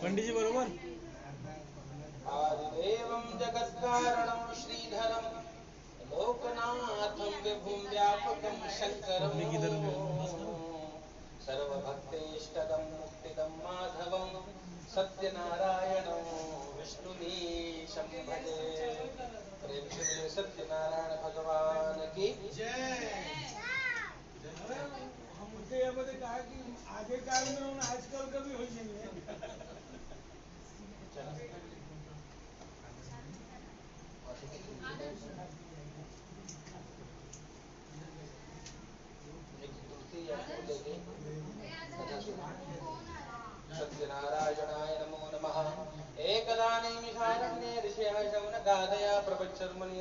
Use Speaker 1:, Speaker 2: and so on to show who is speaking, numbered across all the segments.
Speaker 1: पंडित जी बरोबर।
Speaker 2: आदिदेवं जगत्कारणं श्रीधरं लोकनाथं विभुं व्यापकं शङ्करं सर्वभक्तेष्टदं मुक्तिदं माधवं सत्यनारायणं विष्णुमीशं भजे। प्रेम से बोले सत्यनारायण भगवान की जय।
Speaker 1: हम उनके ये बता कहा कि आगे काल में उन आजकल का भी हो जाएंगे।
Speaker 2: सत्यनारायणाय नमो नमः। एकदा नैमिषारण्ये ऋषयः शौनकादया प्रपञ्चर्मणि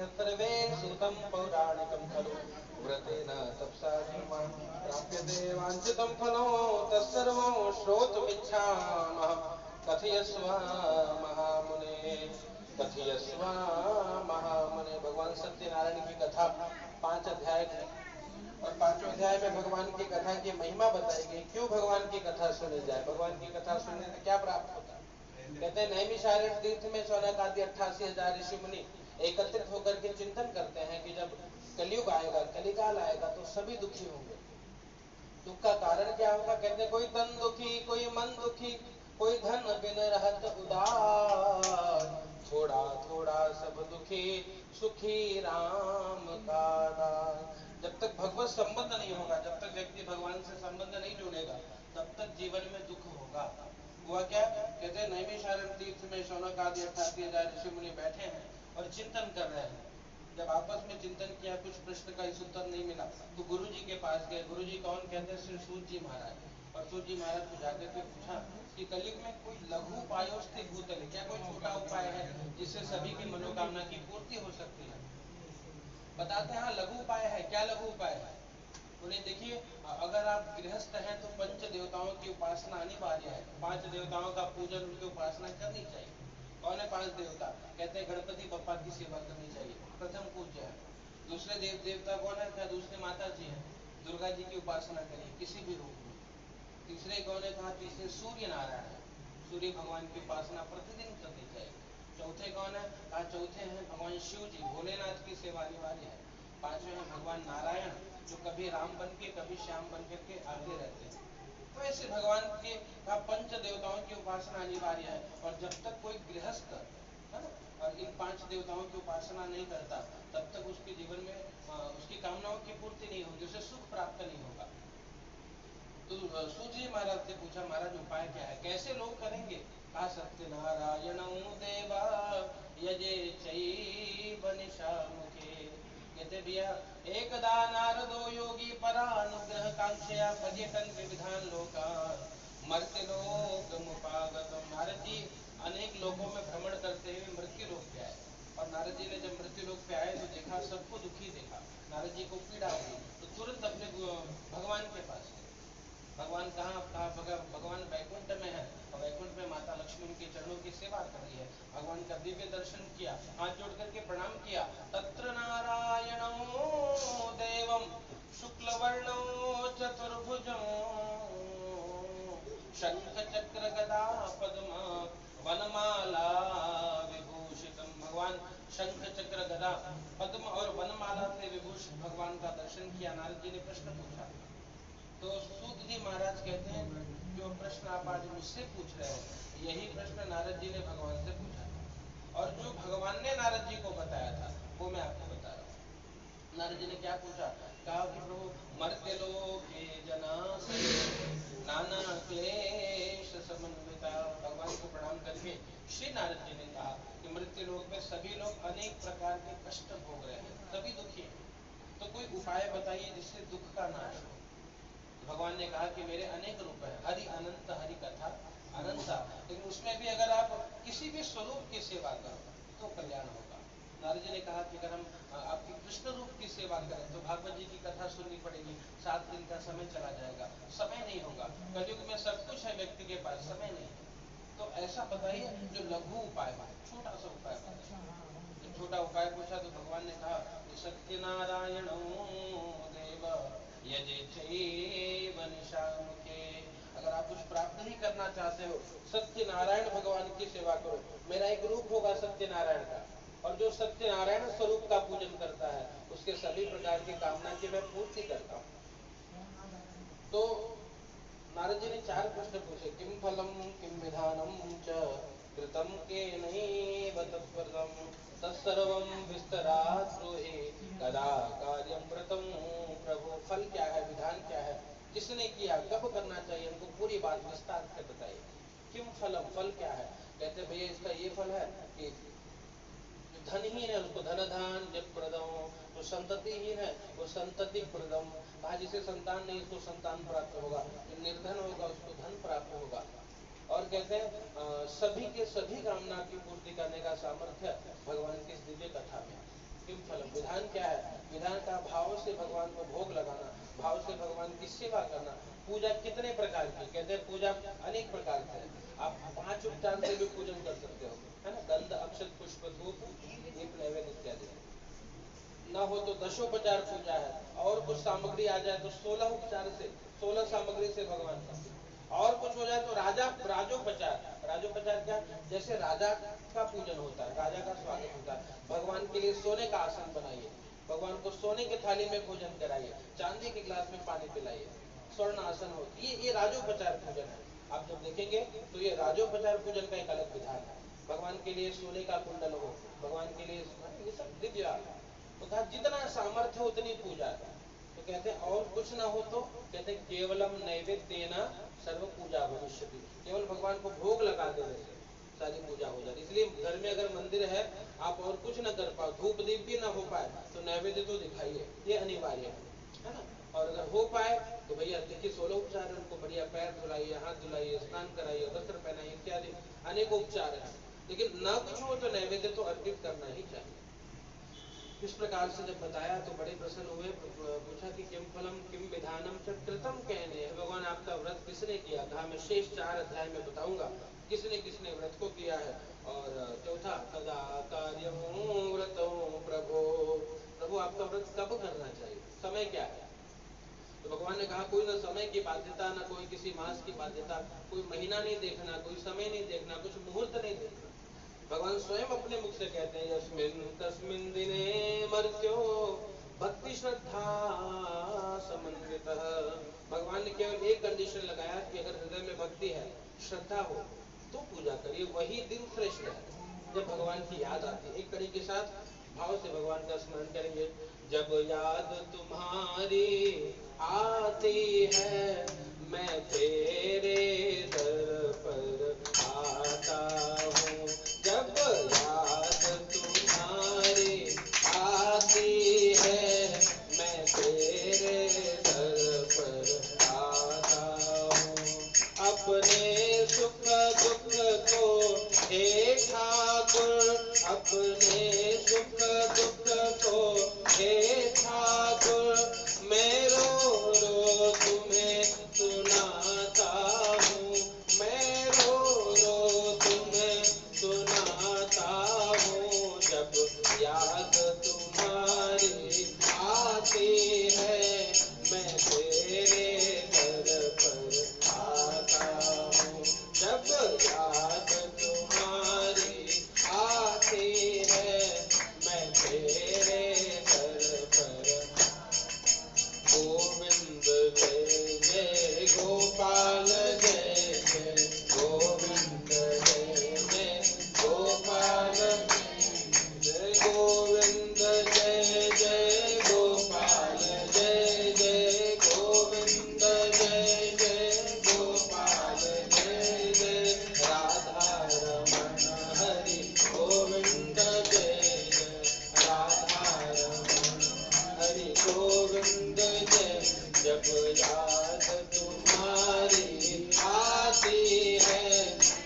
Speaker 2: सूतं पौराणिकं खलु व्रतेन तपसा धर्मं प्राप्यते वाञ्छितं फलो तत्सर्वं श्रोतुमिच्छामः। कथयस्व महामुने कथयस्व महामुने। भगवान सत्यनारायण की कथा 5 अध्याय और 5वें अध्याय में भगवान की कथा की महिमा बताई गई। क्यों भगवान की कथा सुनी जाए, भगवान की कथा सुनने से क्या प्राप्त होता है। कहते हैं नैमिषारण्य तीर्थ में शौनक आदि 88,000 ऋषि मुनि एकत्रित होकर के चिंतन करते हैं कि जब कलयुग आएगा, कलिकाल आएगा तो सभी दुखी होंगे। दुख का कारण क्या होगा। कहते कोई तन दुखी, कोई मन दुखी, कोई धन बिन रहत उदार, थोड़ा थोड़ा सब दुखी सुखी राम का दास। जब तक भगवत संबंध नहीं होगा, जब तक व्यक्ति भगवान से संबंध नहीं जोड़ेगा, तब तक जीवन में दुख होगा। हुआ क्या। कहते हैं नैमिषारण्य तीर्थ में शौनक आदि 88,000 ऋषि मुनि बैठे हैं और चिंतन कर रहे हैं। जब आपस में चिंतन किया, कुछ प्रश्न का इस उत्तर नहीं मिला तो गुरु जी के पास गए। गुरु जी कौन। कहते हैं श्री सूत जी महाराज। और सूत जी महाराज को जाकर के पूछा कि कलयुग में कोई लघु उपायोस्ति भूतले, क्या कोई छोटा उपाय है जिससे सभी की मनोकामना की पूर्ति हो सकती है। बताते हैं हाँ लघु उपाय है। क्या लघु उपाय है। उन्हें देखिए, अगर आप गृहस्थ हैं तो 5 देवताओं की उपासना अनिवार्य है। 5 देवताओं का पूजन, उनकी उपासना करनी चाहिए। कौन है 5 देवता। कहते हैं गणपति बप्पा की सेवा करनी चाहिए, प्रथम पूज्य है। दूसरे देवता कौन है। क्या दूसरे माता जी हैं, दुर्गा जी की उपासना करिए किसी भी रूप में। तीसरे कौन है। कहा तीसरे सूर्य नारायण है, सूर्य भगवान की उपासना प्रतिदिन करनी चाहिए। चौथे कौन है। कहा चौथे हैं भगवान शिव जी, भोलेनाथ की सेवा अनिवार्य है। 5वें हैं भगवान नारायण, जो कभी राम बन के कभी श्याम बन करके आते रहते हैं। तो ऐसे भगवान के 5 देवताओं की उपासना अनिवार्य है। और जब तक कोई गृहस्थ है ना और इन 5 देवताओं की उपासना नहीं करता, तब तक उसके जीवन में उसकी कामनाओं की पूर्ति नहीं होगी, उसे सुख प्राप्त नहीं होगा। तो सूत जी महाराज से पूछा महाराज उपाय क्या है, कैसे लोग करेंगे। कहा सत्यनारायण देवा यजे चैव निशामुखे। कहते भैया एकदा नारदो योगी परानुग्रह कांक्षया पर्यटन विविधान लोकान मर्त्य लोकमुपागतम। नारद जी अनेक लोगों में भ्रमण करते हुए मृत्यु लोक पे आए। और नारद जी ने जब मृत्यु लोक पे आए तो देखा सबको दुखी देखा, नारद जी को पीड़ा हुई तो तुरंत अपने भगवान के पास गए। भगवान कहाँ भगवान वैकुंठ में है और वैकुंठ में माता लक्ष्मी उनके चरणों की सेवा कर रही है। भगवान का दिव्य दर्शन किया, हाथ जोड़ करके प्रणाम किया। तत्र नारायणो देवम शुक्ल वर्णो चतुर्भुजो शंख चक्र गदा पद्म वनमाला विभूषितम। भगवान शंख चक्र गदा पद्म और वनमाला से विभूषित भगवान का दर्शन किया। नारद जी ने प्रश्न पूछा तो सूत जी महाराज कहते हैं जो प्रश्न आप आज मुझसे पूछ रहे हो यही प्रश्न नारद जी ने भगवान से पूछा था। और जो भगवान ने नारद जी को बताया था वो मैं आपको बता रहा हूँ। नारद जी ने क्या पूछा। कहा कि प्रभु मर्त्य लोके जना नाना क्लेश समन्विता। भगवान को प्रणाम करके श्री नारद जी ने कहा कि मृत्यु लोक में सभी लोग अनेक प्रकार के कष्ट भोग रहे हैं, सभी दुखी हैं। तो कोई उपाय बताइए जिससे दुख का नाश हो। भगवान ने कहा कि मेरे अनेक रूप है, हरि अनंत, हरि कथा अनंता, लेकिन उसमें भी अगर आप किसी भी स्वरूप की सेवा करो तो कल्याण होगा। नारद जी ने कहा कि अगर हम आपकी कृष्ण रूप की सेवा करें तो भागवत जी की कथा सुननी पड़ेगी, 7 दिन का समय चला जाएगा, समय नहीं होगा। कलयुग में सब कुछ है, व्यक्ति के पास समय नहीं है। तो ऐसा बताइए जो लघु उपाय है, छोटा सा उपाय बताइए। छोटा उपाय पूछा तो भगवान ने कहा सत्यनारायण देव यजे चैव निशामुखे। अगर आप कुछ प्राप्त नहीं करना चाहते हो, सत्यनारायण भगवान की सेवा करो। मेरा एक रूप होगा सत्यनारायण का, और जो सत्यनारायण स्वरूप का पूजन करता है उसके सभी प्रकार की कामना की मैं पूर्ति करता हूँ। तो नारद जी ने 4 प्रश्न पूछे, किम फलम किम विधानम च कृतम केनैव तत्परम तत्सर्वं विस्तरात् ब्रूहि कदा कार्यं व्रतं प्रभु। फल क्या है, विधान क्या है, किसने किया, कब करना चाहिए, हमको पूरी बात विस्तार से बताइए। किम फलम, फल क्या है? कहते भैया इसका ये फल है कि धनहीन है उसको धन धान जब प्रदम, तो संततिहीन है वो संतति प्रदम, जिसे संतान नहीं उसको संतान प्राप्त होगा, जो निर्धन होगा उसको धन प्राप्त होगा। और कहते हैं सभी के सभी कामना की पूर्ति करने का सामर्थ्य भगवान की इस दिव्य कथा में। किम फलम, विधान क्या है? विधान का भाव से भगवान को भोग लगाना, भाव से भगवान की सेवा करना। पूजा कितने प्रकार की? कहते हैं पूजा अनेक प्रकार से है। आप 5 उपचार से भी पूजन कर सकते हो, है ना, गंध अक्षत पुष्प धूप दीप नैवेद्य इत्यादि। न हो तो 10 पूजा है, और कुछ सामग्री आ जाए तो 16 उपचार से, 16 सामग्री से भगवान का। और कुछ हो जाए तो राजोपचार। राजोपचार क्या? जैसे राजा का पूजन होता है, राजा का स्वागत होता है, भगवान के लिए सोने का आसन बनाइए, भगवान को सोने के थाली में भोजन कराइए, चांदी के गिलास में पानी पिलाइए, स्वर्ण आसन हो, ये राजोपचार पूजन है। आप जब देखेंगे तो ये राजोपचार पूजन का एक अलग विधान है। भगवान के लिए सोने का कुंडल हो, भगवान के लिए ये सब दिव्य। तो कहा जितना सामर्थ्य उतनी पूजा। तो कहते हैं और कुछ ना हो तो कहते हैं केवलम नैवेद्येन सर्व पूजा भविष्यति, केवल भगवान को भोग लगा देने से सारी पूजा हो जाती। इसलिए घर में अगर मंदिर है, आप और कुछ न कर पाओ, धूप दीप भी ना हो पाए तो नैवेद्य तो दिखाइए, ये अनिवार्य है ना। और अगर हो पाए तो भैया देखिए 16 उपचार है, उनको बढ़िया पैर धुलाइए, हाथ धुलाइए, स्नान कराइए, वस्त्र पहनाइए इत्यादि अनेक उपचार है। लेकिन ना कुछ हो तो नैवेद्य तो अर्पित करना ही चाहिए। इस प्रकार से जब बताया तो बड़े प्रसन्न हुए। पूछा कि किम फलम किम विधानम च कृतम कहने, भगवान आपका व्रत किसने किया? कहा मैं शेष 4 अध्याय में बताऊंगा किसने किसने व्रत को किया है। और चौथा, कदा कार्यं व्रतो प्रभो, प्रभु आपका व्रत कब करना चाहिए, समय क्या है? तो भगवान ने कहा कोई ना समय की बाध्यता, ना कोई किसी मास की बाध्यता, कोई महीना नहीं देखना, कोई समय नहीं देखना, कुछ मुहूर्त नहीं देखना। भगवान स्वयं अपने मुख से कहते हैं यस्मिन् तस्मिन् दिने मर्त्यो भक्ति श्रद्धा समन्वितः। भगवान ने केवल एक कंडीशन लगाया कि अगर हृदय में भक्ति है, श्रद्धा हो तो पूजा करिए, वही दिन श्रेष्ठ है जब भगवान की याद आती है। एक कड़ी के साथ भाव से भगवान का स्मरण करेंगे। जब याद तुम्हारी आती है मैं तेरे दर पर आता हूँ, जब याद तुम्हारी आती है मैं तेरे दर पर आता हूँ। अपने सुख दुख को हे ठाकुर, अपने सुख दुख को हे ठाकुर, मैं रो रो तुम्हें सुनाता हूँ, मैं रो रो तुम्हें सुनाता हूँ। जब याद तुम्हारी आती है मैं तेरे दर पर आता हूँ, जब याद तुम्हारी आती है मैं तेरे दर पर। गोविंद जय जय गोपाल जय जय गोविंद जय जय गोपाल जय गोविंद जय जय गोपाल जय जय गोविंद जय जय गोपाल जय जय राधा रमण हरि गोविंद जय जय राधा रमण हरि गोविंद जय। जब याद तुम्हारी आती है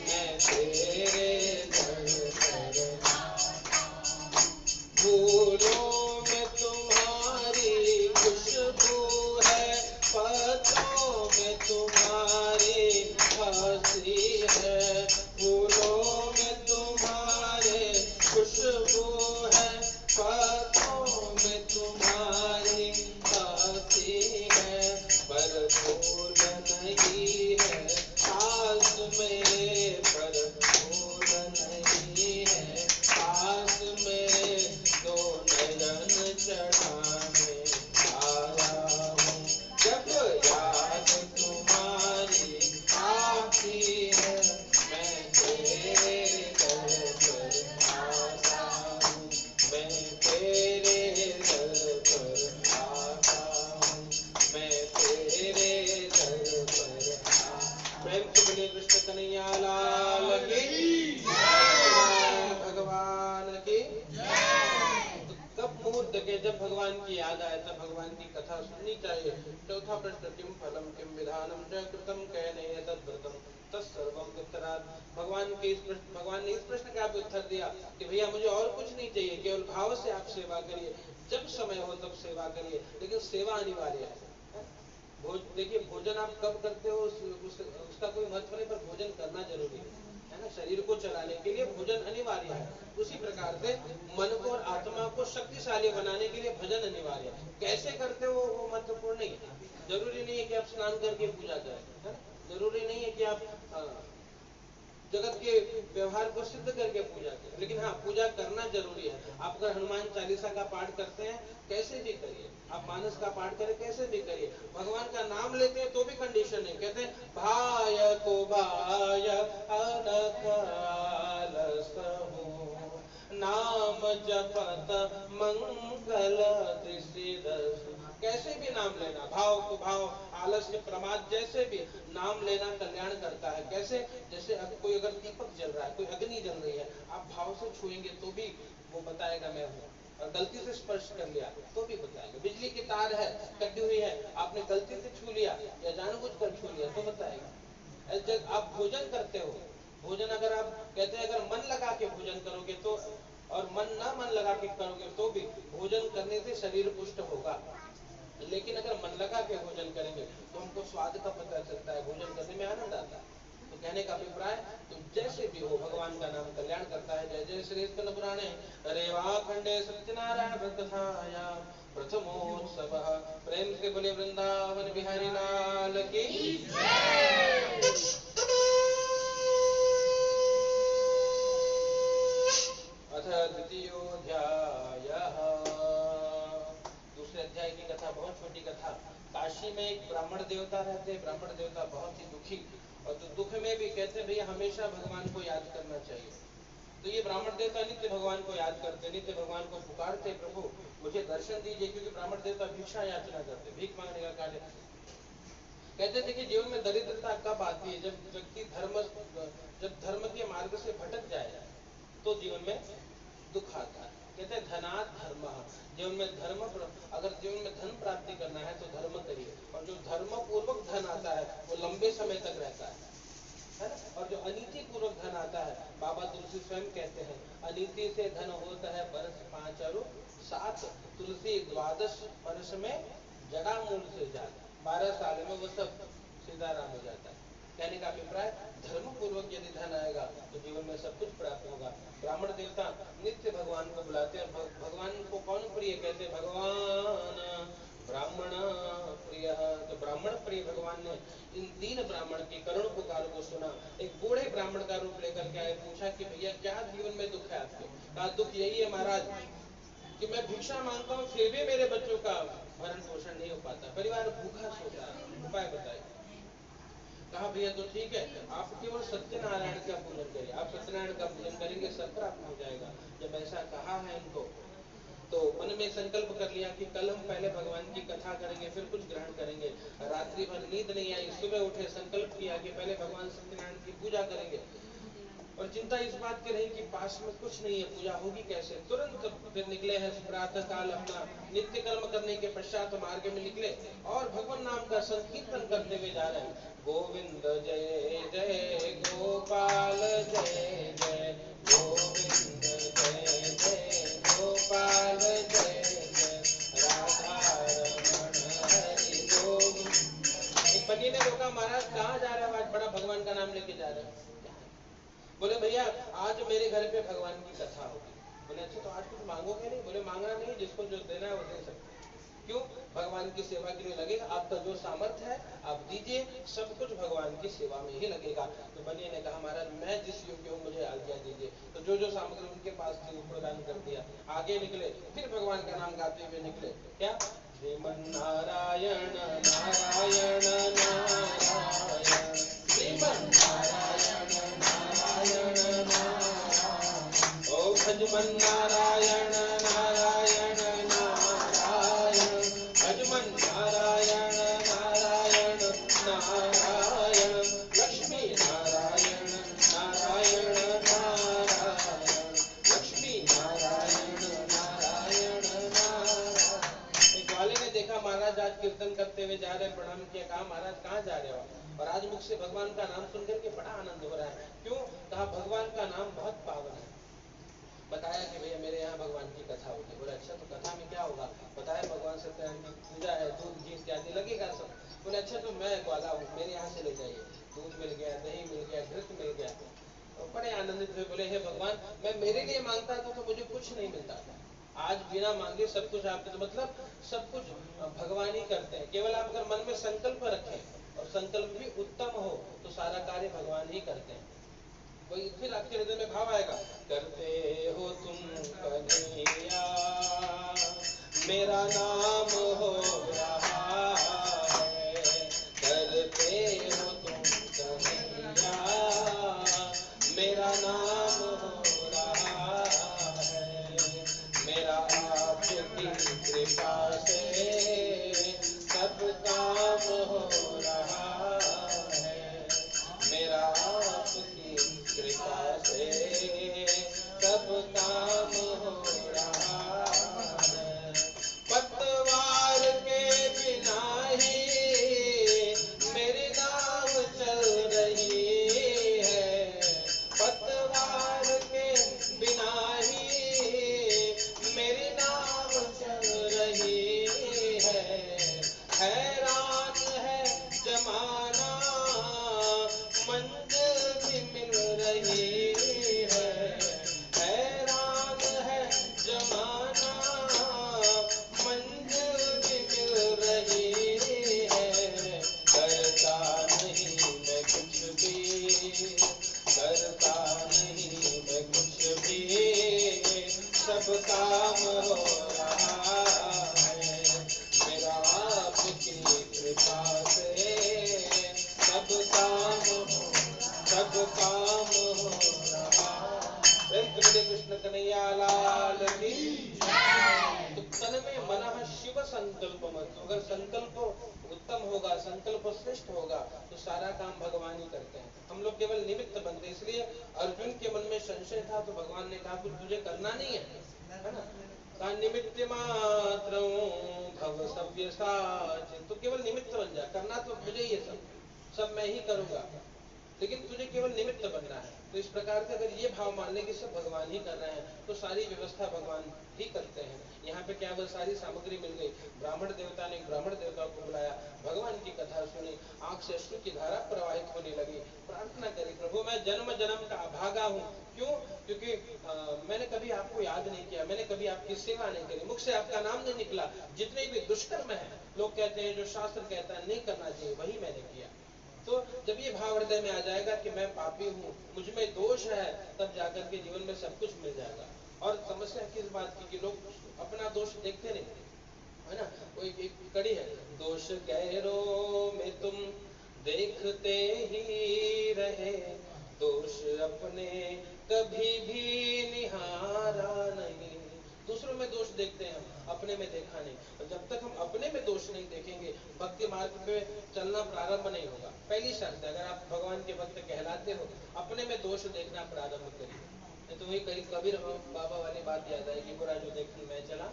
Speaker 2: मैं तेरे दर पर। फूलों में तुम्हारी खुशबू है, पत्तों में तुम्हारी हंसी है, फूलों में तुम्हारे खुशबू है, पत्तों में तुम्हारी हंसी है, पर फूल नहीं है सुननी चाहिए। चौथा प्रश्न, किम फलम किम विधानम च कृतम कहने तद्व्रतम तत्सर्वम उत्तरात्। भगवान ने इस प्रश्न का भी उत्तर दिया कि भैया मुझे और कुछ नहीं चाहिए, केवल भाव से आप सेवा करिए, जब समय हो तब सेवा करिए, लेकिन सेवा अनिवार्य है। देखिए भोजन आप कब करते हो उसका कोई महत्व नहीं, पर भोजन करना जरूरी है ना। शरीर को चलाने के लिए भोजन अनिवार्य है। उसी प्रकार से मन को और आत्मा को शक्तिशाली बनाने के लिए भजन अनिवार्य है। कैसे करते हो वो महत्वपूर्ण नहीं है। जरूरी नहीं है कि आप स्नान करके पूजा करें, है ना? जरूरी नहीं है कि आप जगत के व्यवहार को सिद्ध करके पूजा करें, लेकिन हाँ पूजा करना जरूरी है। आप अगर हनुमान चालीसा का पाठ करते हैं कैसे भी करिए, आप मानस का पाठ करें कैसे भी करिए, भगवान का नाम लेते हैं तो भी कंडीशन है। कहते हैं भाय को भाय अनकालसहु नाम जपत मंगल दृष्टिदसु। कैसे भी नाम लेना, भाव को भाव, आलस्य, प्रमाद, जैसे भी नाम लेना कल्याण करता है। कैसे? जैसे कोई अगर दीपक जल रहा है, कोई अग्नि जल रही है, आप भाव से छुएंगे तो भी वो बताएगा मैं हूँ, और गलती से स्पर्श कर लिया तो भी बताएगा। बिजली की तार है, कटी हुई है, आपने गलती से छू लिया या जानबूझकर छू लिया तो बताएगा। जब आप भोजन करते हो, भोजन अगर आप कहते हैं अगर मन लगा के भोजन करोगे तो, और मन लगा के करोगे तो भी भोजन करने से शरीर पुष्ट होगा। लेकिन अगर मन लगा के भोजन करेंगे तो हमको स्वाद का पता चलता है, भोजन करने में आनंद आता है। तो कहने का अभिप्राय, तो जैसे भी हो भगवान का नाम कल्याण करता है। जय जय श्री कृष्ण पुराणे रेवा खंडे सत्यनारायण व्रतथाया प्रथमोत्सव। प्रेम से बोले वृंदावन बिहारी लाल की। अथ द्वितीयोऽध्यायः। दूसरे अध्याय की कथा, बहुत छोटी कथा। काशी में एक ब्राह्मण देवता रहते। ब्राह्मण देवता बहुत ही दुखी, और तो दुख में भी कहते भैया हमेशा भगवान को याद करना चाहिए। तो ये ब्राह्मण देवता नित्य भगवान को याद करते, नित्य भगवान को पुकारते, प्रभु मुझे दर्शन दीजिए। क्योंकि ब्राह्मण देवता भिक्षा याचना करते, भीख मांगने का कार्य। कहते थे कि जीवन में दरिद्रता कब आती है? जब व्यक्ति धर्म के मार्ग से भटक जाए तो जीवन में दुख आता है। कहते हैं धनात् धर्म, जीवन में धर्म, अगर जीवन में धन प्राप्ति करना है तो धर्म करिए, और जो धर्म पूर्वक धन आता है वो लंबे समय तक रहता है ना। और जो अनीति पूर्वक धन आता है, बाबा तुलसी स्वयं कहते हैं अनीति से धन होता है बरस 5 और 7, तुलसी 12 वर्ष में जड़ा मूल से जाता, 12 साल में वो सब सीधाराम हो जाता है। कहने का अभिप्राय, धर्म पूर्वक यदि धन आएगा तो जीवन में सब कुछ प्राप्त होगा। ब्राह्मण देवता नित्य भगवान को बुलाते हैं। भगवान को कौन प्रिय? कहते भगवान ब्राह्मण प्रिय। तो ब्राह्मण प्रिय भगवान ने इन 3 ब्राह्मण की करुण पुकार को सुना। एक बूढ़े ब्राह्मण का रूप लेकर के आए, पूछा कि भैया क्या जीवन में दुख है आपको? कहा दुख यही है महाराज कि मैं भिक्षा मांगता हूँ फिर भी मेरे बच्चों का भरण पोषण नहीं हो पाता, परिवार भूखा सोता है, उपाय बताइए। कहा भैया तो ठीक है, आप केवल सत्यनारायण का पूजन करिए। आप सत्यनारायण का पूजन करेंगे सब प्राप्त हो जाएगा। जब ऐसा कहा है इनको तो मन में संकल्प कर लिया कि कल हम पहले भगवान की कथा करेंगे, फिर कुछ ग्रहण करेंगे। रात्रि भर नींद नहीं आई, सुबह उठे, संकल्प किया कि पहले भगवान सत्यनारायण की पूजा करेंगे। और चिंता इस बात की रही कि पास में कुछ नहीं है, पूजा होगी कैसे। तुरंत फिर निकले हैं प्रातः काल, अपना नित्य कर्म करने के पश्चात मार्ग में निकले और भगवान नाम का संकीर्तन करते हुए जा रहे हैं। गोविंद जय जय गोपाल जय जय, गोविंद जय जय गोपाल जय जय, राधा रमण हरि गोविंद। एक बनी ने रोका, महाराज कहाँ जा रहे हो? आज बड़ा भगवान का नाम लेके जा रहे हैं। बोले भैया आज मेरे घर पे भगवान की कथा होगी। बोले अच्छा तो आज कुछ मांगोगे नहीं? बोले मांगना नहीं, जिसको जो देना है वो दे सकते। क्यों? भगवान की सेवा के लिए लगेगा, आपका जो सामर्थ्य है आप दीजिए, सब कुछ भगवान की सेवा में ही लगेगा। तो बनिए ने कहा महाराज मैं जिस योग्य हूँ मुझे आज्ञा दीजिए। तो जो जो सामग्री उनके पास थी वो प्रदान कर दिया। आगे निकले, फिर भगवान का नाम गाते हुए निकले। क्या? श्रीमन नारायण नारायण नारायण, श्रीमन नारायण नारायण नारायण, ओ भजमन नारायण नारायण नारायण, भजमन नारायण नारायण नारायण, लक्ष्मी नारायण नारायण नारायण, लक्ष्मी नारायण नारायण नारायण। एक वाले ने देखा आज कीर्तन करते हुए जा रहे हैं, प्रणाम किया, कहा महाराज कहाँ जा रहे हो, और आज मुख से भगवान का नाम सुन करके बड़ा आनंद हो रहा है। क्यों? कहा भगवान का नाम बहुत पावन है। बताया कि भैया मेरे यहाँ भगवान की कथा होगी। बोले अच्छा तो कथा में क्या होगा? बताया भगवान सत्यनारायण की पूजा है, दूध घी इत्यादि लगेगा सब। बोले अच्छा तो मैं ग्वाला हूँ, मेरे यहाँ से ले जाइए। दूध मिल गया, दही मिल गया, घृत मिल गया। तो बड़े आनंदित हुए, बोले हे भगवान मैं मेरे लिए मांगता था तो मुझे कुछ नहीं मिलता था, आज बिना मांगे सब कुछ आपने, तो मतलब सब कुछ भगवान ही करते हैं। केवल आप अगर मन में संकल्प रखें और संकल्प भी उत्तम हो तो सारा कार्य भगवान ही करते हैं। कोई फिर आपके हृदय में भाव आएगा, करते हो तुम कन्हैया मेरा नाम हो रहा है, करते हो तुम कन्हैया मेरा नाम हो रहा है, मेरा आपकी कृपा से सब काम हो रहा है, मेरा आपकी कृपा से सब काम हो रहा है, पतवार के बिना ही मेरी नाव चल रही है, पतवार के बिना ही मेरी नाव चल रही है, हैरान है जमाना मंजिल भी मिल रही है, हैरान है जमाना मंजिल भी मिल रही है, करता नहीं मैं कुछ भी, करता नहीं मैं कुछ भी, सब काम हो रहा है, मेरा आपकी कृपा से सब काम हो रहा। कृष्ण कन्हैया लाल की। तो तन में मन शिव संकल्प मत, अगर संकल्प उत्तम होगा, संकल्प श्रेष्ठ होगा तो सारा काम भगवान ही करते हैं, हम लोग केवल निमित्त बनते। इसलिए अर्जुन के मन में संशय था तो भगवान ने कहा कुछ तुझे करना नहीं है ना, कहा निमित्त मात्र भव सव्यसाच, तो केवल निमित्त बन जा, करना तो मुझे ये सब मैं ही करूंगा, लेकिन तुझे केवल निमित्त बनना है। तो इस प्रकार से अगर ये भाव मान ले कि सब भगवान ही कर रहे हैं तो सारी व्यवस्था भगवान ही करते हैं। यहाँ पे क्या वो सारी सामग्री मिल गई, ब्राह्मण देवता ने ब्राह्मण देवता को बुलाया, भगवान की कथा सुनी, आंख से अश्रु की धारा प्रवाहित होने लगी, प्रार्थना करी प्रभु मैं जन्म जन्म का अभागा हूँ। क्यों? क्योंकि मैंने कभी आपको याद नहीं किया, मैंने कभी आपकी सेवा नहीं करी, मुख से आपका नाम नहीं निकला, जितने भी दुष्कर्म है लोग कहते हैं जो शास्त्र कहता है नहीं करना चाहिए वही मैंने किया। तो जब ये भाव हृदय में आ जाएगा कि मैं पापी हूँ, मुझ में दोष है, तब जाकर के जीवन में सब कुछ मिल जाएगा। और समस्या किस बात की कि लोग अपना दोष देखते नहीं है ना। कोई एक कड़ी है, दोष गैरों में तुम देखते ही रहे, दोष अपने कभी भी निहारा नहीं। दूसरों में दोष देखते हैं हम, अपने में देखा नहीं। और जब तक हम अपने में दोष नहीं देखेंगे भक्ति मार्ग पे चलना प्रारंभ नहीं होगा। पहली शर्त है, अगर आप भगवान के भक्त कहलाते हो अपने में दोष देखना प्रारंभ करिए। तो वही कबीर बाबा वाली बात याद आएगी, बुरा जो देखी मैं चला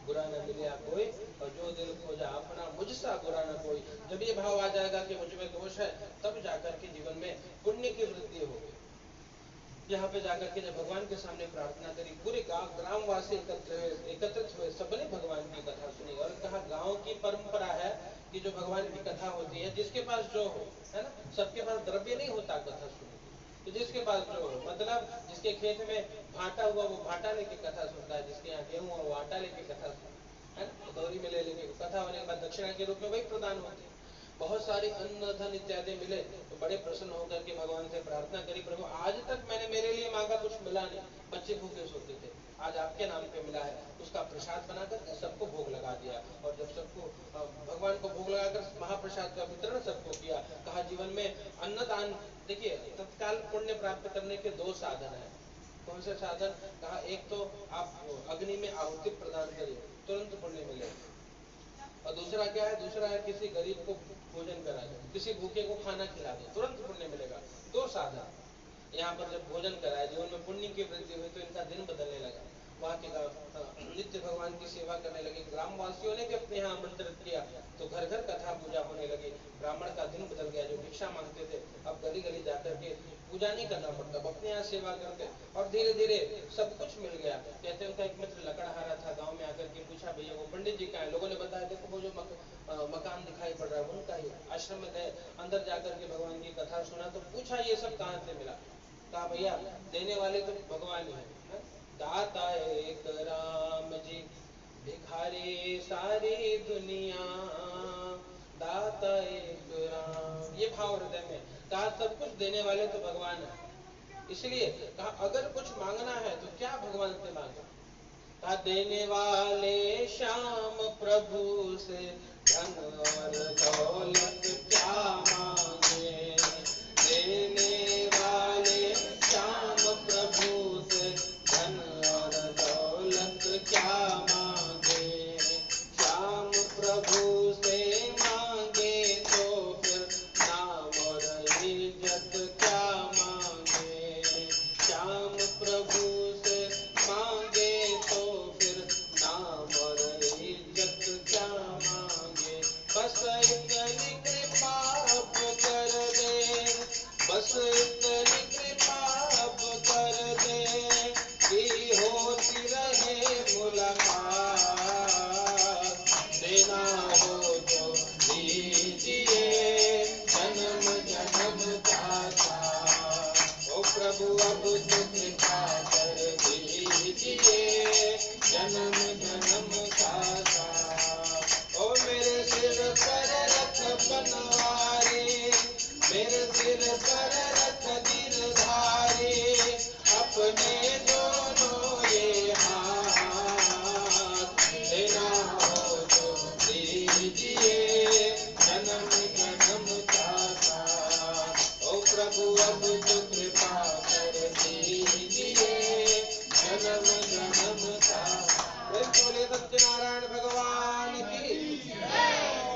Speaker 2: बुरा न मिले कोई, और जो दिल खोजा अपना मुझसा बुरा न कोई। जब ये भाव आ जाएगा कि मुझ में दोष है तब जाकर के जीवन में पुण्य की वृद्धि होगी। यहाँ पे जाकर के जब भगवान के सामने प्रार्थना करी, पूरे ग्रामवासी एकत्रित हुए, सबने भगवान की कथा सुनी और कहा गांव की परंपरा है कि जो भगवान की कथा होती है जिसके पास जो हो है ना, सबके पास द्रव्य नहीं होता कथा सुनने, तो जिसके पास जो हो, मतलब जिसके खेत में भाटा हुआ वो भाटा लेके कथा सुनता है, जिसके यहाँ गेहूं हुआ वो आटा लेके कथा सुनता है ना, दौरी में ले लेके कथा होने के बाद दक्षिणा के रूप में वही प्रदान होती है। बहुत सारे अन्न धन इत्यादि मिले तो बड़े प्रसन्न होकर के भगवान से प्रार्थना करी, प्रभु आज तक मैंने मेरे लिए मांगा कुछ मिला नहीं, बच्चे भूखे सोते थे, आज आपके नाम पे मिला है। उसका प्रसाद बनाकर सबको भोग लगा दिया, और जब सबको भगवान को भोग लगाकर महाप्रसाद का वितरण सबको किया, कहा जीवन में अन्नदान। देखिए तत्काल पुण्य प्राप्त करने के दो साधन है। कौन से साधन? कहा एक तो आप अग्नि में आहुति प्रदान करिए, तुरंत पुण्य मिलेगा, और दूसरा क्या है? दूसरा है किसी गरीब को भोजन करा दो, किसी भूखे को खाना खिला दो, तुरंत पुण्य मिलेगा। दो साधन यहाँ पर जब भोजन कराए, जीवन में पुण्य की वृद्धि हुई तो इनका दिन बदलने लगा। वहाँ के नित्य भगवान की सेवा करने लगे। ग्रामवासियों ने भी अपने यहाँ आमंत्रित किया तो घर घर कथा पूजा होने लगी। ब्राह्मण का दिन बदल गया, जो भिक्षा मांगते थे अब गली गली जाकर के पूजा नहीं करना पड़ता, अब अपने यहाँ सेवा करते और धीरे धीरे सब कुछ मिल गया। कहते उनका एक मित्र लकड़हारा था, गांव में आकर के पूछा भैया वो पंडित जी का है। लोगों ने बताया देखो वो जो मकान दिखाई पड़ रहा है उनका ही। आश्रम में गए, अंदर जाकर के भगवान की कथा सुना तो पूछा ये सब कहाँ से मिला। कहा भैया देने वाले तो भगवान ही है, दाता एक राम जी भिखारी सारी दुनिया, दाता एक राम। ये भाव हृदय में कहा, सब कुछ देने वाले तो भगवान है। इसलिए कहा अगर कुछ मांगना है तो क्या भगवान से मांगे। कहा देने वाले श्याम प्रभु से धन और दौलत क्या मांगे, देने वाले श्याम प्रभु से धन और दौलत क्या मांगे। श्याम प्रभु से मांगे तो फिर नाम और इज्जत क्या मांगे। श्याम प्रभु से मांगे तो फिर नाम और इज्जत क्या मांगे। बस इतनी कृपा अब कर दे, बस इतनी कृपा अब कर दे कि होती रहे मुलाकात, देना हो तो दीजिए जन्म जन्म का साथ। ओ प्रभु अब तो कृपा कर दीजिए जन्म जन्म का साथ। ओ मेरे सिर पर रख बनवारी, मेरे सिर पर रख गिरधारी, अपने दोनों ये हाथ, देना हो तो दीजिए जन्म जन्म का साथ। ओ प्रभु अब तो कृपा कर दीजिए जन्म जन्म का। बोले सत्यनारायण भगवान की।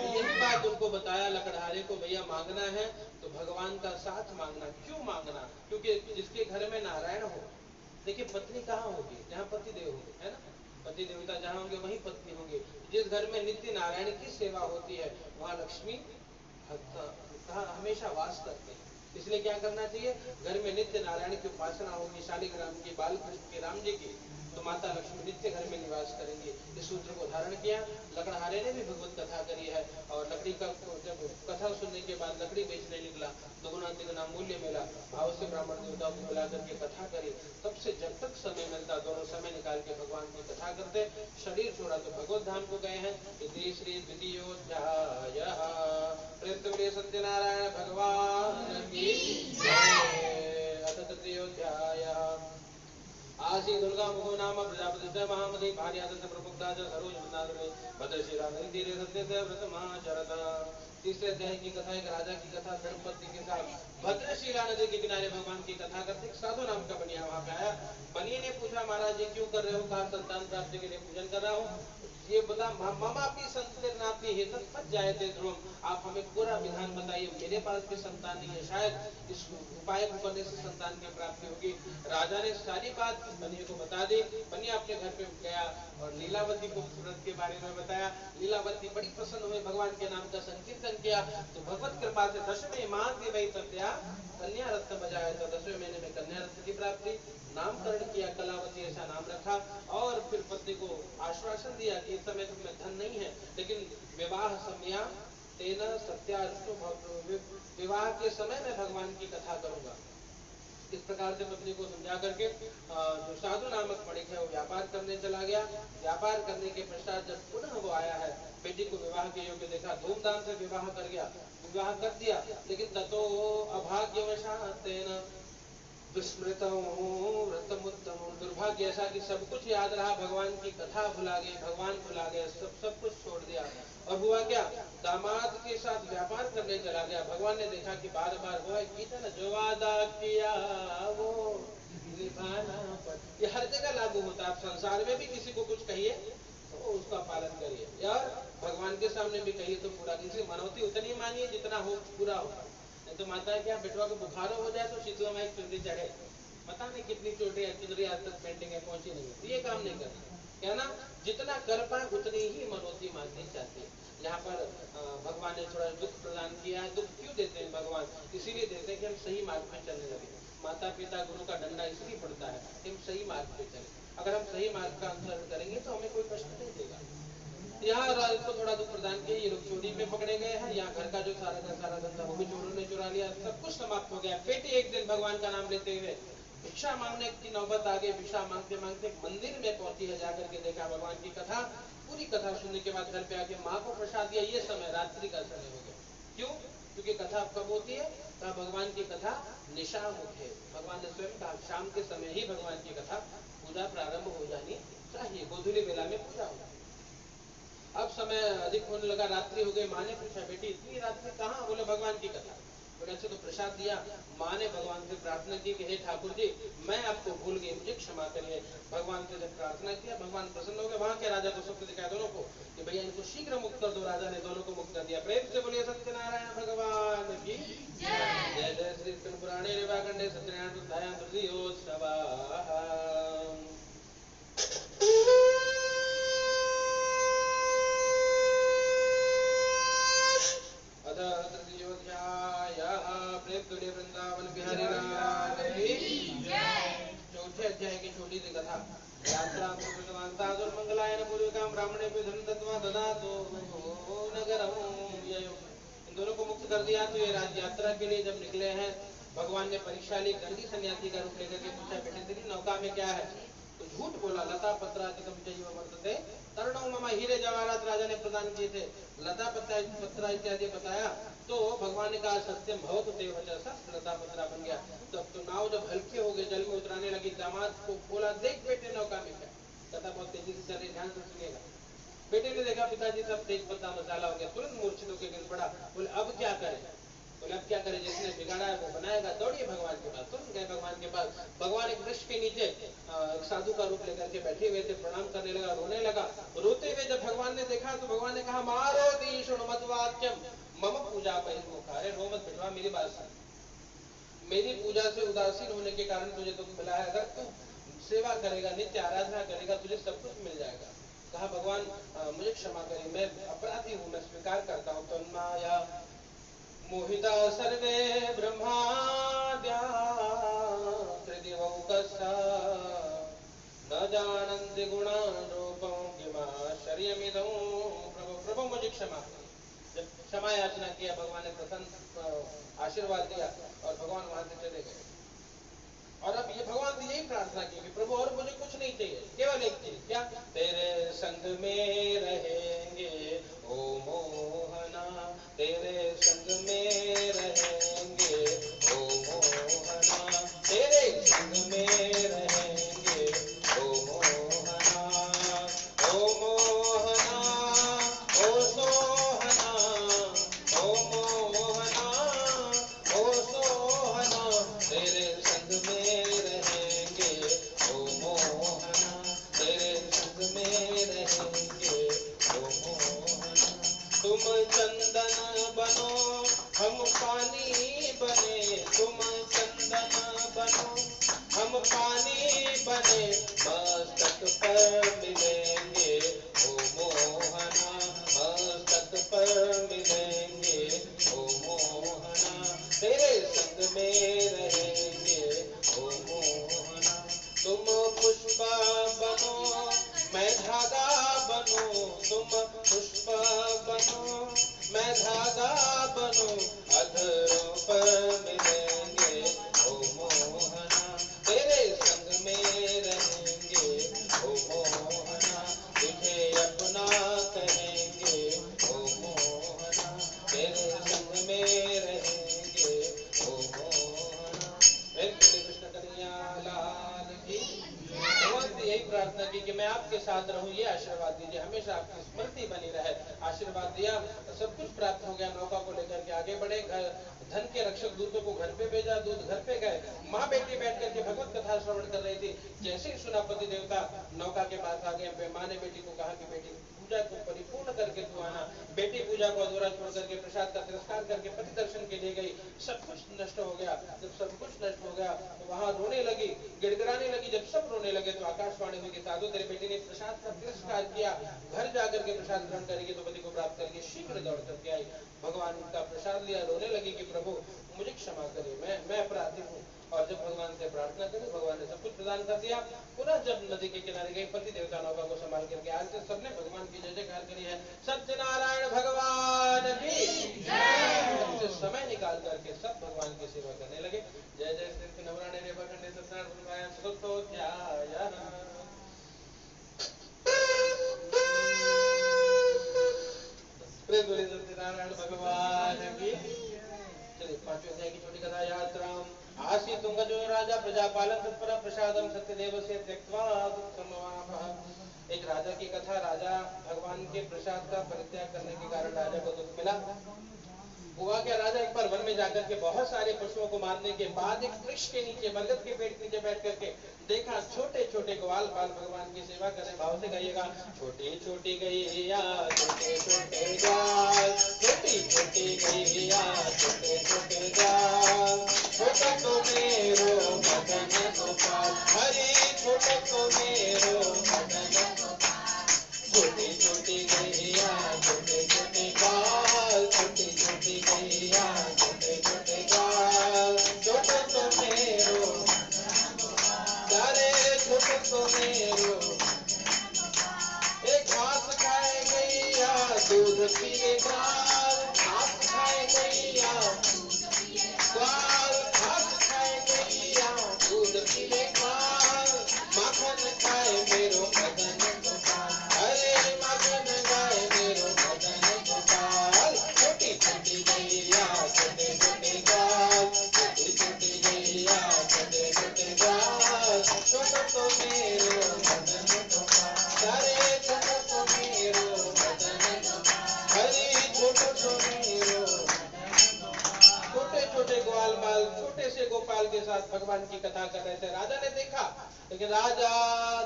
Speaker 2: यही बात उनको बताया लकड़हारे को, भैया मांगना है तो भगवान का साथ मांगना। क्यों मांगना? क्योंकि जिसके घर में नारायण हो, देखिए पत्नी कहाँ होगी? जहाँ पति देव होंगे, है ना। पति देवता जहाँ होंगे वहीं पत्नी होंगी। जिस घर में नित्य नारायण की सेवा होती है वहाँ लक्ष्मी हमेशा वास करते हैं। इसलिए क्या करना चाहिए? घर में नित्य नारायण की उपासना होगी, शालिग्राम की, बालकृष्ण की, राम जी की, तो माता लक्ष्मी नित्य घर में निवास करेंगी। इस सूत्र को धारण किया। लकड़हारे ने भी भगवत कथा करी है और लकड़ी का जब कथा सुनने के बाद लकड़ी बेचने निकला, दुगुना तिगुना मूल्य मिला। भाव से ब्राह्मण देवता को बुला करके कथा करी। तब से जब तक समय मिलता दोनों समय निकाल के भगवान की कथा करते। शरीर छोड़ा तो भगवत धाम को गए हैं। इति श्री द्वितीयोध्याय। प्रेम सत्यनारायण भगवान की अथ तृतीयोध्याय। आसी दुर्गा मुखो नाम प्रजापति महामति भार्यादस्य प्रमुक्ता च सरोजनादरे भद्रशिरा नदी तीरे सत्य से व्रतमाचरत। तीसरे अध्याय की कथा एक राजा की कथा, धर्मपत्नी के साथ भद्रशिला नदी के किनारे भगवान की कथा करते। साधु नाम का बनिया वहां पे आया। बनिए ने पूछा महाराज ये क्यों कर रहे हो? कहा संतान प्राप्ति के लिए पूजन कर रहा हूँ। ये बता ममा भी संतनापि हेत फट जाए थे ध्रुव, आप हमें पूरा विधान बताइए। मेरे पास भी संतान नहीं है, शायद इस उपाय को करने से संतान की प्राप्ति होगी। राजा ने सारी बात बनिए को बता दी। बनिया अपने घर पे गया और लीलावती को व्रत के बारे में बताया। लीलावती बड़ी प्रसन्न हुई, भगवान के नाम का संकीर्तन किया तो भगवत कृपा से 10वें माह की वही तथ्या कन्या रत्न बजाया था। 10वें महीने में कन्या रत्न की प्राप्ति। नामकरण किया, कलावती ऐसा नाम रखा और फिर पत्नी को आश्वासन दिया कि इस समय तुम्हें धन नहीं है लेकिन विवाह समया तेना सत्यास्तु, विवाह के समय में भगवान की कथा करूंगा। इस प्रकार से पत्नी को समझा करके जो साधु नामक मणिक है वो व्यापार करने चला गया। व्यापार करने के पश्चात जब पुनः वो आया है, बेटी को विवाह के योग्य देखा, धूमधाम से विवाह कर गया, विवाह कर दिया। लेकिन ततो अभाग्यवशात् व्रतमुत्तम, दुर्भाग्य ऐसा कि सब कुछ याद रहा, भगवान की कथा भुला गए, भगवान भुला गए, सब कुछ छोड़ दिया। और हुआ क्या? दामाद के साथ व्यापार करने चला गया। भगवान ने देखा कि बार बार वो है गीता ना, जो वादा किया वो निभाना पड़। ये हर जगह लागू होता है। आप संसार में भी किसी को कुछ कहिए तो उसका पालन करिए, यार भगवान के सामने भी कहिए तो पूरा। किसी मनौती उतनी मानिए जितना हो पूरा होगा। तो माता है क्या बेटवा को बुखार हो जाए तो शीतला माई चुनरी चढ़े, पता नहीं कितनी चोटी चुनरी आज तक पेंटिंग में पहुंची नहीं है। ये काम नहीं करना क्या ना, जितना कर पाए उतनी ही मनोती मांगनी चाहिए। यहाँ पर भगवान ने थोड़ा दुख प्रदान किया है। दुख क्यों देते हैं भगवान? इसीलिए देते हैं कि हम सही मार्ग पे चलने लगे। माता पिता गुरु का डंडा इसलिए पड़ता है कि हम सही मार्ग पे चले। अगर हम सही मार्ग का अनुसरण करेंगे तो हमें कोई कष्ट नहीं देगा। यहाँ इसको थोड़ा दुख प्रदान किया, ये लोग चोरी में पकड़े गए हैं। यहाँ घर का जो सारा धंधा वो भी चोरों ने चुरा लिया, सब कुछ समाप्त हो गया। बेटी एक दिन भगवान का नाम लेते हुए भिक्षा मांगने की नौबत आ गई। भिक्षा मांगते मांगते मंदिर में पहुंची है, जाकर के देखा भगवान की कथा। पूरी कथा सुनने के बाद घर पे आके माँ को प्रसाद दिया। ये समय रात्रि का समय हो गया। क्यों? क्योंकि कथा कब होती है? कहा भगवान की कथा निशामुख है। भगवान ने स्वयं कहा शाम के समय ही भगवान की कथा पूजा प्रारंभ हो जानी चाहिए, गोधूली बेला में पूजा हो। अब समय अधिक होने लगा, रात्रि हो गई। माँ ने पूछा बेटी इतनी रात्रि कहाँ? बोले भगवान की कथा। बोले अच्छा तो प्रसाद दिया। माँ ने भगवान से प्रार्थना की कि हे ठाकुर जी, मैं आपको भूल गई, मुझे क्षमा करिए। भगवान से जब प्रार्थना किया, भगवान प्रसन्न हो गए। वहां के राजा को स्वप्न दिखाया दोनों को कि भैया इनको शीघ्र मुक्त कर दो। राजा ने दोनों को मुक्त कर दिया। प्रेम से बोलिए सत्यनारायण भगवान की जय। जय श्री कृष्ण पुराणे रेवाखंडे सत्यनारायण बुद्धाया तृतीयोत्सवा। वृंदावन बिहारी लाल की चौथे अध्याय की छोटी सी कथा। यात्रा मंगलायन पूर्विकाम ब्राह्मणे पे धन दत्वा ददातो नगरम। इन दोनों को मुक्त कर दिया। तो ये राज यात्रा के लिए जब निकले हैं, भगवान ने परीक्षा ली। गंदी सन्यासी का रूप लेकर के पूछा बेटे तेरी नौका में क्या है? तो झूठ बोला। लता पत्रादिकम चैव वर्तते तरणो मम। हीरे जवाहरात राजा ने प्रदान किए थे, लता पत्रा इत्यादि बताया। तो भगवान ने कहा सत्यम भवतु ते वचसा, लता पत्रा बन गया। तब तो नाव जब हल्के हो गए, जल में उतराने लगी, दामाद को बोला देख बेटे नौका में क्या। कथा बहुत तेजी से चले, ध्यान से सुनिएगा। बेटे ने देखा पिताजी सब तेज पत्ता मसाला हो गया, तुरंत मूर्छित होकर गिर पड़ा। बोले अब क्या करें? बोले अब क्या करें, जिसने बिगाड़ा है वो बनाएगा। दौड़िए भगवान के पास। तुरंत गए भगवान के पास। भगवान एक वृक्ष के नीचे एक साधु का रूप लेकर के बैठे हुए थे, प्रणाम करने लगा, रोने लगा। रोते हुए जब भगवान ने देखा तो भगवान ने कहा मारो दीशुण मद्वाक्यम मम पूजा बहिर्मुखा। अरे रो मत बेटवा, मेरी बात सुन। मेरी पूजा से उदासीन होने के कारण तुझे दुख मिला है। अगर तू सेवा करेगा, नित्य आराधना करेगा, तुझे सब कुछ मिल जाएगा। कहा भगवान मुझे क्षमा करिए, मैं अपराधी हूँ, मैं स्वीकार करता हूँ। तन्माया मोहिता सर्वे ब्रह्माद्या त्रिदिवौकसा न जानन्ति गुणान् रूपं किमाश्चर्यमिदं। प्रभु प्रभु मुझे क्षमा करिए। जब क्षमा याचना किया, भगवान ने प्रसन्न आशीर्वाद दिया और भगवान वहां से चले गए। और अब ये भगवान से यही प्रार्थना की कि प्रभु और मुझे कुछ नहीं चाहिए, केवल एक चीज, क्या? तेरे संग में रहेंगे ओ मोहना, तेरे संग में रहेंगे ओ मोहना, तेरे संग में रहेंगे ओ मोहना। ओ मोहना ओ सोहना, ओ मोहना ओ सोहना, तेरे संग में रहेंगे ओ मोहना, तेरे संग में रहेंगे ओ मोहना। तुम चंदन बनो हम पानी बने, तुम चंदन बनो हम पानी बने, मस्तक पर मिलेंगे ओ मोहना, मस्तक पर मिलेंगे ओ मोहना, तेरे संग में रहेंगे ओ मोहना। तुम पुष्प बनो मैं धागा बनो, तुम पुष्प बनो मैं धागा बनो, अधरों पर मिलेंगे ओ मोहना, तेरे संग में रहेंगे ओ मोहना, तुझे अपना कहेंगे ओ मोहना, तेरे संग में रहेंगे ओ मोहना। कृष्ण कन्हैया लाल की। भगवान से यही प्रार्थना की कि मैं आपके साथ रहूं, ये आशीर्वाद दीजिए, हमेशा आपकी स्मृति बनी रहे। आशीर्वाद दिया, सब कुछ प्राप्त हो गया। नौका को लेकर के आगे बढ़े। धन के रक्षक दूतों को घर पे भेजा, दूत घर पे गए। माँ बेटी बैठ करके भगवत कथा श्रवण कर रही थी। जैसे ही सुना पति देवता नौका के पास आ गए, माँ ने बेटी को कहा कि बेटी पूजा को परिपूर्ण करके तू आना। बेटी पूजा को अधूरा छोड़ करके प्रसाद का तिरस्कार करके पति दर्शन के लिए गई। सब कुछ नष्ट हो गया। जब सब कुछ नष्ट हो गया तो वहां रोने लगी, गिड़गिड़ाने लगी। जब सब रोने लगे तो आकाशवाणी हुई कि साधु तेरे बेटे ने प्रसाद का तिरस्कार किया, घर जाकर के प्रसाद ग्रहण करेगी तो पति को प्राप्त करेगी। शीघ्र दौड़ करके आई, भगवान का प्रसाद लिया, रोने लगी कि प्रभु मुझे क्षमा करिए, मैं अपराधी हूँ। और जब भगवान से प्रार्थना करी, भगवान ने सब कुछ प्रदान कर दिया। पुनः जब नदी के किनारे गई, पति देवता नौका को संभाल करके आए थे, सबने भगवान की जय जयकार करी है। सत्यनारायण भगवान की जय। समय निकाल करके सब भगवान की सेवा करने लगे। जय जय श्री नवराणे ने भगवान सत्यनारायण सत्यनारायण भगवान की। चलिए पांचवें अध्याय की छोटी कथा यात्रा। आसी तुंगजो राजा प्रजापालन तत्पर प्रसादम सत्यदेव से त्यक्त्वा दुःखमवापः। एक राजा की कथा। राजा भगवान के प्रसाद का परित्याग करने के कारण राजा को दुख मिला। हुआ क्या, राजा एक बार वन में जाकर के बहुत सारे पशुओं को मारने के बाद एक वृक्ष के नीचे, बरगद के पेड़ के नीचे बैठ करके देखा छोटे छोटे ग्वाल बाल भगवान की सेवा कर रहे। भाव से गाइएगा, छोटी छोटी गैया छोटे छोटे ग्वाल, छोटी छोटी गैया छोटे छोटे ग्वाल, छोटा तो मेरो मदन गोपाल, हरे छोटा तो मेरो मदन गोपाल। छोटी छोटी गैया छोटे छोटे ग्वाल, छोटी छोटी गैया छोटे छोटे ग्वाल, छोटा तो मेरो सारे छोटे तो मेरो। एक घास खाए गैया दूध पीले ग्वाल, घास खाए गैया ग्वाल, घास खाए गैया दूध पीले ग्वाल, माखन खाए मेरो मदन गोपाल, अरे माखन खाए मेरो मदन गोपाल। छोटी छोटी गैया छोटे छोटे ग्वाल, छोटी छोटी गैया छोटे छोटे ग्वाल, छोटा तो मेरो मदन गोपाल, सारे छोटा तो मेरो मदन गोपाल, हरे छोटा तो मेरो। छोटे छोटे ग्वाल बाल छोटे से गोपाल के साथ भगवान की कथा कर रहे थे। राजा ने देखा, लेकिन राजा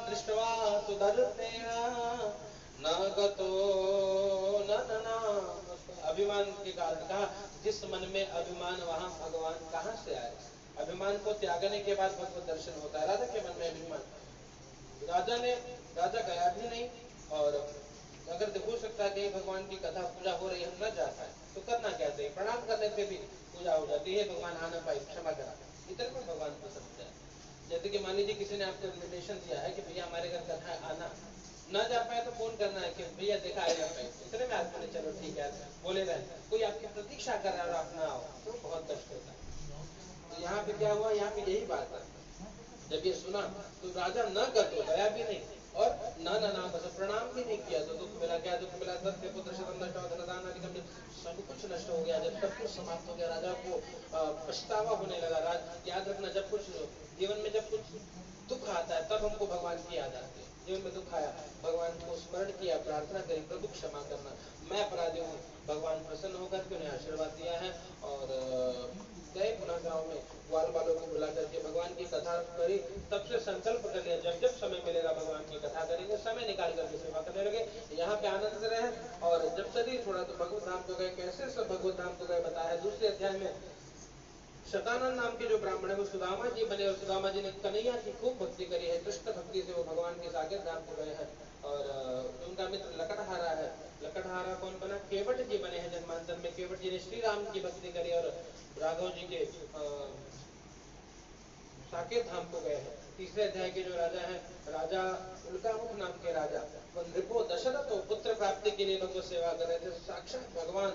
Speaker 2: दृष्टवा सुधरतेना न गतो न अभिमान के कारण कहा, जिस मन में अभिमान वहां भगवान कहाँ से आए। अभिमान को त्यागने के बाद भगवत दर्शन होता है। राजा के मन में अभिमान, राजा गया भी नहीं। और अगर हो सकता है कि भगवान की कथा पूजा हो रही है, हम न जा पाए तो करना क्या चाहिए, प्रणाम करने पे भी पूजा हो जाती है। भगवान आ न पाए क्षमा करा, इतने में भगवान पसंद है। जैसे कि मान लीजिए किसी ने आपको इन्विटेशन दिया है कि भैया हमारे घर कथा आना, न जा पाए तो फोन करना है कि भैया देखा आएगा पाए, इतने में आदमी ने चलो ठीक है बोले रहे। कोई आपकी प्रतीक्षा कर रहा है और आप ना आओ तो बहुत कष्ट होता है। तो यहाँ पे क्या हुआ, यहाँ पे यही बात है। जब ये सुना तो राजा न कर तो दया भी नहीं और ना बस प्रणाम भी नहीं किया तो दुख मिला। क्या दुख मिला, सत्य पुत्र शतम नष्ट धनदान आदि सब कुछ नष्ट हो गया। जब सब कुछ समाप्त हो गया, राजा को पछतावा होने लगा। याद रखना, जब कुछ जीवन में जब कुछ दुख आता है तब हमको भगवान की याद आती है। जीवन में दुख आया, भगवान को स्मरण किया, प्रार्थना करी, प्रभु क्षमा करना, मैं अपराधी हूँ। भगवान प्रसन्न होकर के उन्हें आशीर्वाद दिया है और गए पुनः गांव में ग्वाल बालों को बुला करके भगवान की कथा करी। तब से संकल्प कर लिया, जब जब समय मिलेगा भगवान की कथा करेंगे, समय निकाल करके सेवा करने लगे। यहाँ पे आनंद रहे और जब शरीर छोड़ा तो भगवत धाम को गए। कैसे सब भगवत धाम को गए बताया है दूसरे अध्याय में। शतानंद नाम के जो ब्राह्मण है वो सुदामा जी बने और सुदामा जी ने कन्हैया की खूब भक्ति करी है। कृष्ण भक्ति से वो भगवान के सागर धाम को गए हैं। और उनका मित्र लकड़हारा है, लकड़हारा कौन बना, केवट जी बने हैं जन्मांतर में। केवट जी ने श्री राम की भक्ति करी और राघव जी के साकेत धाम को गए हैं। तीसरे अध्याय के जो राजा हैं, राजा उल्कामुख नाम के राजा, नृपो दशरथ पुत्र प्राप्ति के लिए भगवत सेवा कर रहे थे। साक्षात भगवान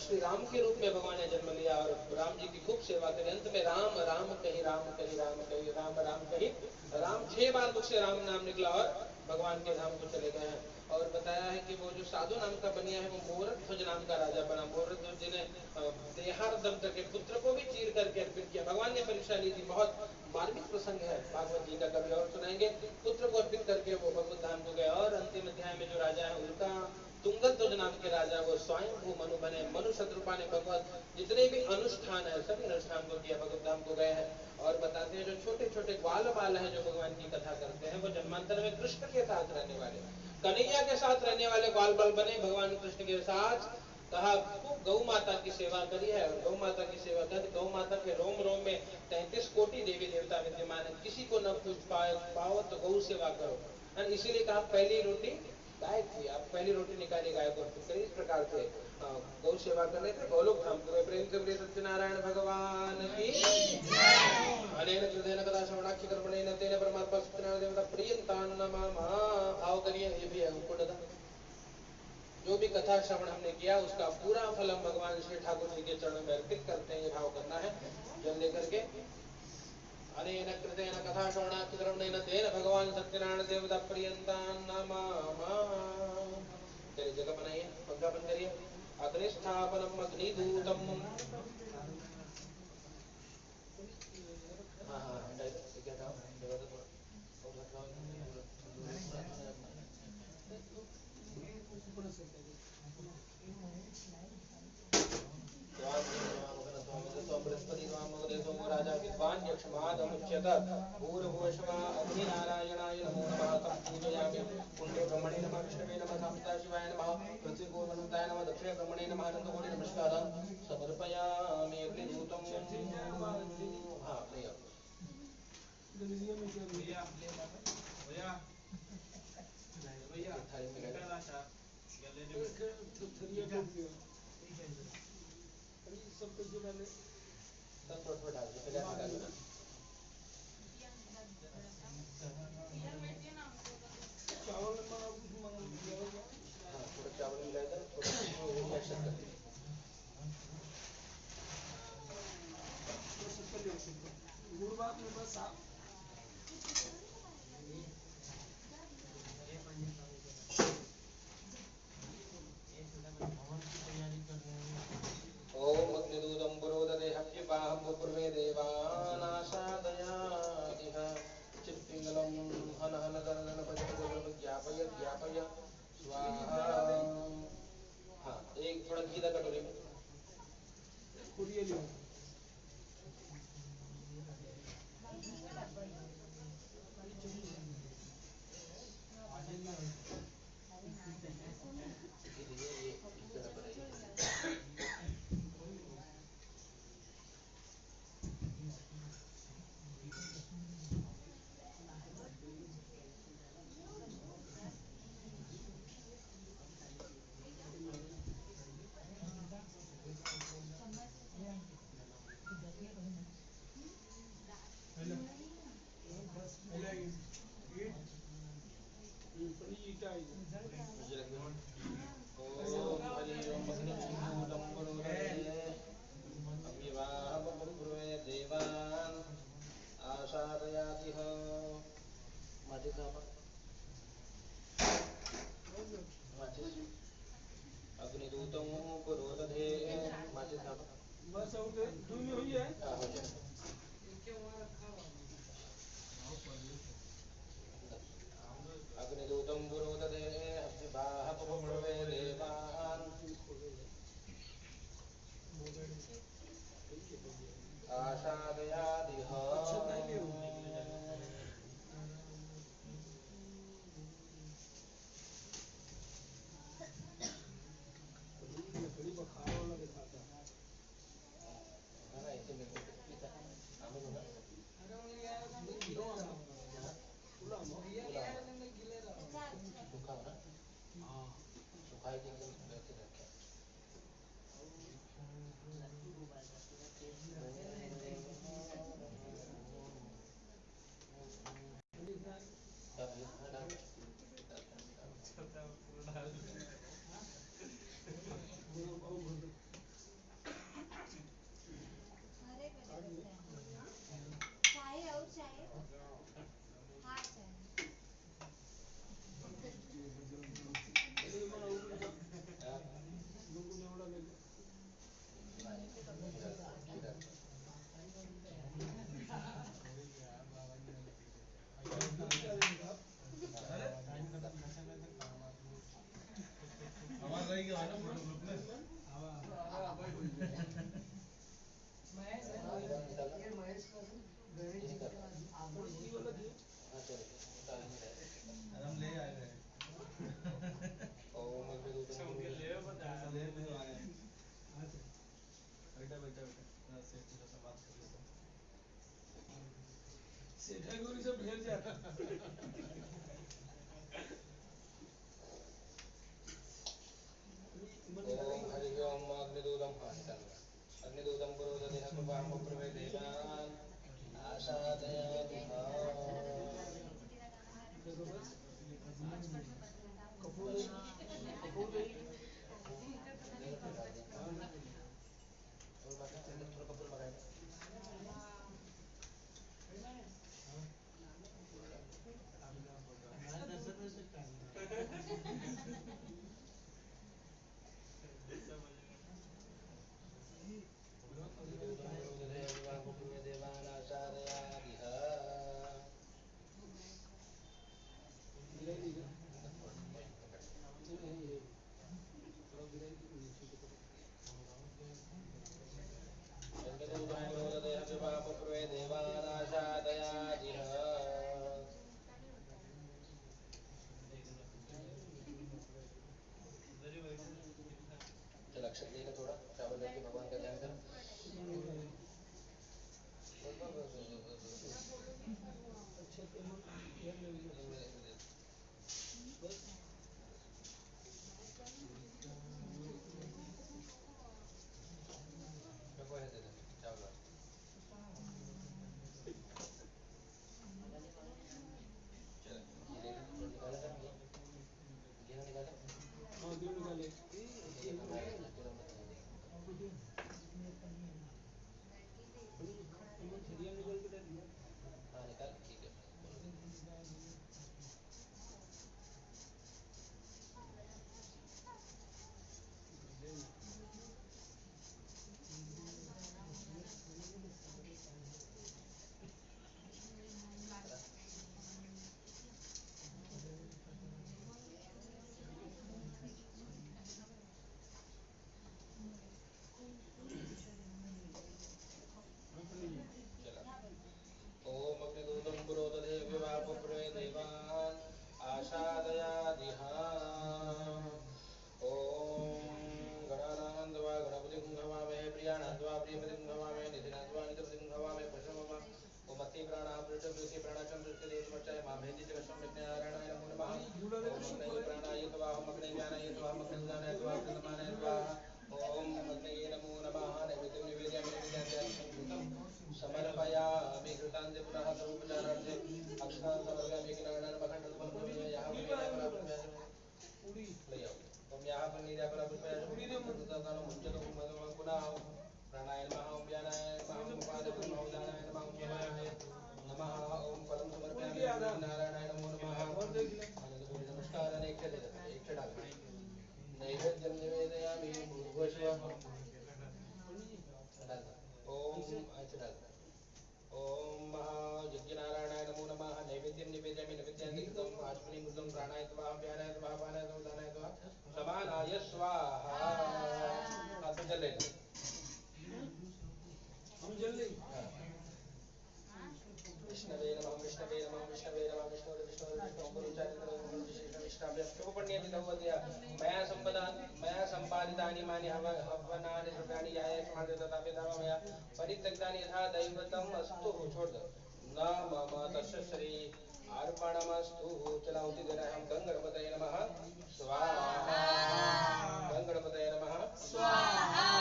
Speaker 2: श्री राम के रूप में भगवान ने जन्म लिया और राम जी की खूब सेवा करी। अंत में राम राम कही, राम कही, राम कही, राम राम कही, राम 6 बार मुख से राम नाम निकला और भगवान के धाम को चले गए हैं। और बताया है कि वो जो साधु नाम का बनिया है वो मोरक ध्वज नाम का राजा बना। मोरक ध्वज जी ने देहार दम करके पुत्र को भी चीर करके अर्पित किया। भगवान ने परीक्षा ली थी, बहुत मार्मिक प्रसंग है भागवत जी का, कभी और सुनाएंगे। पुत्र को अर्पित करके वो भगवत धाम को गए। और अंतिम अध्याय में जो राजा है उनका तुंगध्वज नाम के राजा, वो स्वयं भू मनु बने। मनु शत्रुपा ने भगवत जितने भी अनुष्ठान है सभी अनुष्ठान को किया, भगवत धाम को गए हैं। और बताते हैं जो छोटे छोटे ग्वाल बाल है जो भगवान की कथा करते हैं वो जन्मांतर में कृष्ण के साथ रहने वाले, कन्हैया के साथ रहने वाले ग्वाल बाल बने। भगवान कृष्ण के साथ कहा खूब गौ माता की सेवा करी है। और गौ माता की सेवा कर, गौ माता के रोम रोम में 33 कोटि देवी देवता विद्यमान है। किसी को न पूछ पाओ तो गौ सेवा करो। और इसीलिए कहा पहली रोटी गाय थी, आप पहली रोटी निकाली गाय को अर्पित करिए। इस प्रकार से गौ सेवा करने से गोलोक धाम को प्रेम से बोलिए सत्यनारायण भगवान की। अनेन कृतेन कथा श्रवणाख्य कर्मणेन तेन परमात्मा सत्यनारायण देवता प्रियंतान नमः। भाव करिए, ये भी है पुण्यदा। जो भी कथा श्रवण हमने किया उसका पूरा फल हम भगवान श्री ठाकुर जी के चरणों में अर्पित करते हैं। ये भाव करना है जल लेकर के। अनेन कृतेन कथा श्रवणाख्य कर्मणेन तेन भगवान सत्यनारायण देवता प्रियंतान नमः। चलिए जगह बनाइए, पंखा बंद करिए। अग्निस्थापनम अग्निदूतम। हाँ हाँ क्या था राजा विद्वान यक्षमादमुच्यत भूर्भुवस्वा अग्निनारायणाय नमो नमः। तं पूजयामि। पुण्य ब्रह्मणे नमः, विष्णवे नमः, सामताशिवाय नमः, पृथ्वीगोवनन्ताय नमः, दक्षिणे ब्रह्मणे नमः, अनन्तकोटि नमस्कारं समर्पयामि। अग्निदूतं हाँ नहीं
Speaker 1: सब कैसे डाले?
Speaker 2: थोड़ा डाल दो, पहले डाल दो ना।
Speaker 1: चावल में मंगा
Speaker 2: हाँ थोड़ा चावल मिलाया था, थोड़ा मिक्सर कर दीजिए।
Speaker 1: गुड़ बात में बस आप
Speaker 2: ओम अग्निदूतं पुरोदते हव्यपाहं बुभुर्वे देवानाशादयादिह चित्पिङ्गलं हन हन गण गण भज ज्ञापय ज्ञापय स्वाहा। हाँ एक थोड़ा घी का कटोरी में अग्निदूतं पुरोदधे
Speaker 1: बस हो गए, दो में हुई है।
Speaker 2: अग्निदूतं पुरोदधे हव्यपाह बुभुर्वे देवान् आशादयादिह। लकड़ी बखार वाला दिखाता है।
Speaker 1: सेठागुरी सब ढेर जाता
Speaker 2: ओम हरि ओम अग्निदूतम अग्निदूतम पुरोदधिः कृपां प्रवे देवान् आशादयामि चल अक्षर ले थोड़ा चावल रख के भगवान का ध्यान करो ओम अग्निदूतम पुरोदधे विवापप्रे देवान् आशादयादिह ओम गणानां त्वा गणपतिं हवामहे प्रियाणां त्वा प्रियपतिं हवामहे निधिनां त्वा निधपतिं हवामहे प्रशमम ओम अति प्राणाः पृष्ठभूति प्राणाचं पृष्ठदेवमर्चाय मामेति च सम्यक्नारायणाय नमो नमः ओम अग्नये प्राणाय त्वा ओम अग्नये ज्ञानाय त्वा ओम अग्नये उदानाय त्वा प्रथमानाय त्वा ओम अग्नये नमो नमः नैवेद्यं निवेदयामि नैवेद्यान्तं समर्पयामि कृतान्ते पुनः सर्वोपचारार्थे अक्षतां समर्पयामि किनारायणाय मखण्डसमर्पयामि यः ले आओ ओम यहाँ पर नीरा पर पुष्पयामि कृतान्तं मुञ्चतो पुनः प्राणाय नमः ओम ज्ञानाय नमः ओम उपादाय नमः ओम दानाय नमः ओम समाय नमः ओम फलं समर्पयामि नारायणाय नमो नमः आनंदपूर्ण नमस्कार एक चढ़ा नैवेद्यं निवेदयामि भूर्भुवस्वः ओम अच्छा ओम महायज्ञनारायणाय नमो नमः नैवेद्यं निवेदयामि नैवेद्यानि कृतं आचमनीं कृतं प्राणाय त्वा व्यानाय त्वा पानाय त्वा दानाय त्वा समानाय स्वाहा हाथ में जल ले
Speaker 1: हम जल ले
Speaker 2: विष्णवे नमः विष्णवे नमः विष्णवे नमः विष्णुवे विष्णुवे विष्णु गुरुचारित्र विशेष विष्णाभ्य प्रभुपण्य दिनवद्या मया संपादितानि मानि हवनानि द्रव्याणि याय समादे तथा पितामह मया परित्यक्तानि यथा दैवतम् अस्तु छोड़ दो न मम तस्य श्री अर्पणमस्तु चलाउति दे रहे हम गंगणपतये नमः स्वाहा गंगणपतये नमः स्वाहा